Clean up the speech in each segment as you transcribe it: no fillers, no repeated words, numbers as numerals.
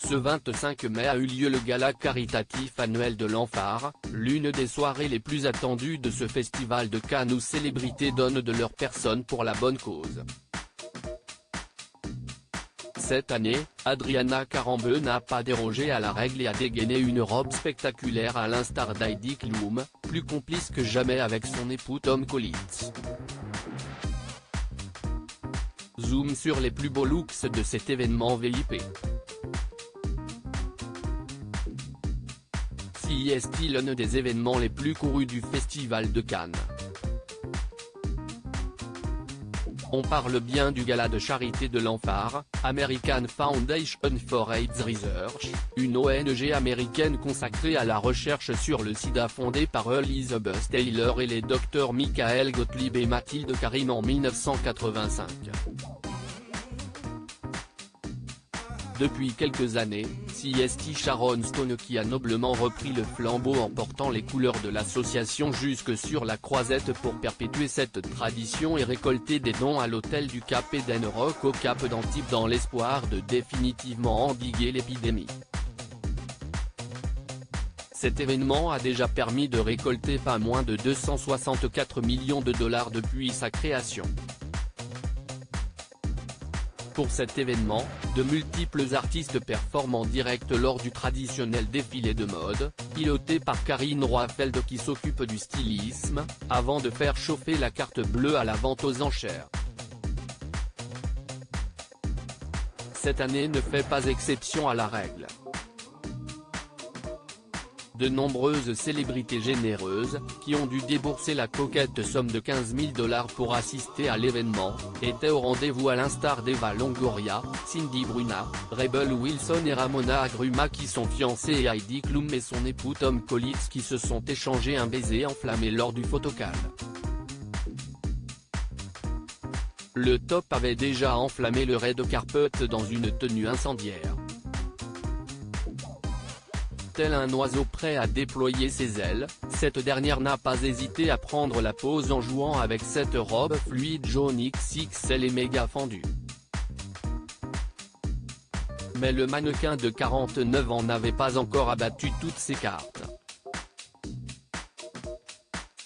Ce 25 mai a eu lieu le gala caritatif annuel de l'Enfare, l'une des soirées les plus attendues de ce festival de Cannes où célébrités donnent de leur personne pour la bonne cause. Cette année, Adriana Karembeu n'a pas dérogé à la règle et a dégainé une robe spectaculaire à l'instar d'Heidi Klum, plus complice que jamais avec son époux Tom Collins. Zoom sur les plus beaux looks de cet événement VIP. CES l'un des événements les plus courus du Festival de Cannes. On parle bien du gala de charité de l'Enfare, American Foundation for AIDS Research, une ONG américaine consacrée à la recherche sur le sida fondée par Elizabeth Taylor et les docteurs Michael Gottlieb et Mathilde Karim en 1985. Depuis quelques années, CST Sharon Stone qui a noblement repris le flambeau en portant les couleurs de l'association jusque sur la croisette pour perpétuer cette tradition et récolter des dons à l'hôtel du Cap Eden Rock au Cap d'Antibes dans l'espoir de définitivement endiguer l'épidémie. Cet événement a déjà permis de récolter pas moins de 264 millions de dollars depuis sa création. Pour cet événement, de multiples artistes performent en direct lors du traditionnel défilé de mode, piloté par Karine Roifeld qui s'occupe du stylisme, avant de faire chauffer la carte bleue à la vente aux enchères. Cette année ne fait pas exception à la règle. De nombreuses célébrités généreuses, qui ont dû débourser la coquette somme de 15 000 $ pour assister à l'événement, étaient au rendez-vous à l'instar d'Eva Longoria, Cindy Bruna, Rebel Wilson et Ramona Agruma qui sont fiancées et Heidi Klum et son époux Tom Collins qui se sont échangés un baiser enflammé lors du photocall. Le top avait déjà enflammé le red carpet dans une tenue incendiaire. Tel un oiseau prêt à déployer ses ailes, cette dernière n'a pas hésité à prendre la pose en jouant avec cette robe fluide jaune XXL et méga fendue. Mais le mannequin de 49 ans n'avait pas encore abattu toutes ses cartes.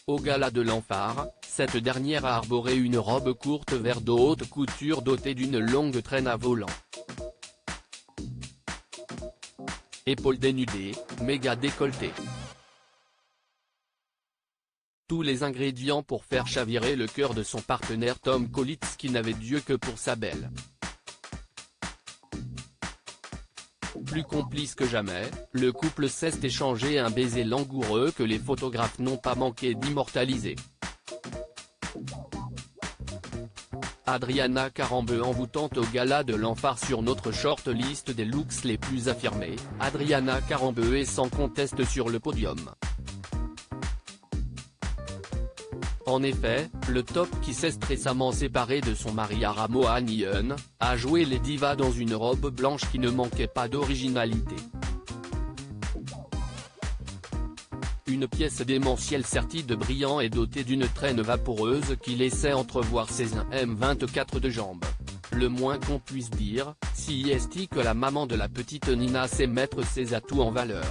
Au gala de l'Enfare, cette dernière a arboré une robe courte vert de haute couture dotée d'une longue traîne à volant. Épaules dénudées, méga décolleté. Tous les ingrédients pour faire chavirer le cœur de son partenaire Tom Collins qui n'avait Dieu que pour sa belle. Plus complice que jamais, le couple s'est échangé un baiser langoureux que les photographes n'ont pas manqué d'immortaliser. Adriana Karembeu envoûtante au gala de l'Enfare sur notre shortlist des looks les plus affirmés, Adriana Karembeu est sans conteste sur le podium. En effet, le top qui s'est récemment séparé de son mari Aramo Anion, a joué les divas dans une robe blanche qui ne manquait pas d'originalité. Une pièce démentielle sertie de brillant et dotée d'une traîne vaporeuse qui laissait entrevoir ses 1m24 de jambes. Le moins qu'on puisse dire, si est que la maman de la petite Nina sait mettre ses atouts en valeur.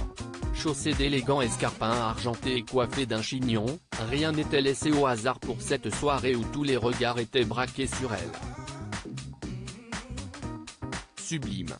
Chaussée d'élégants escarpins argentés et coiffée d'un chignon, rien n'était laissé au hasard pour cette soirée où tous les regards étaient braqués sur elle. Sublime.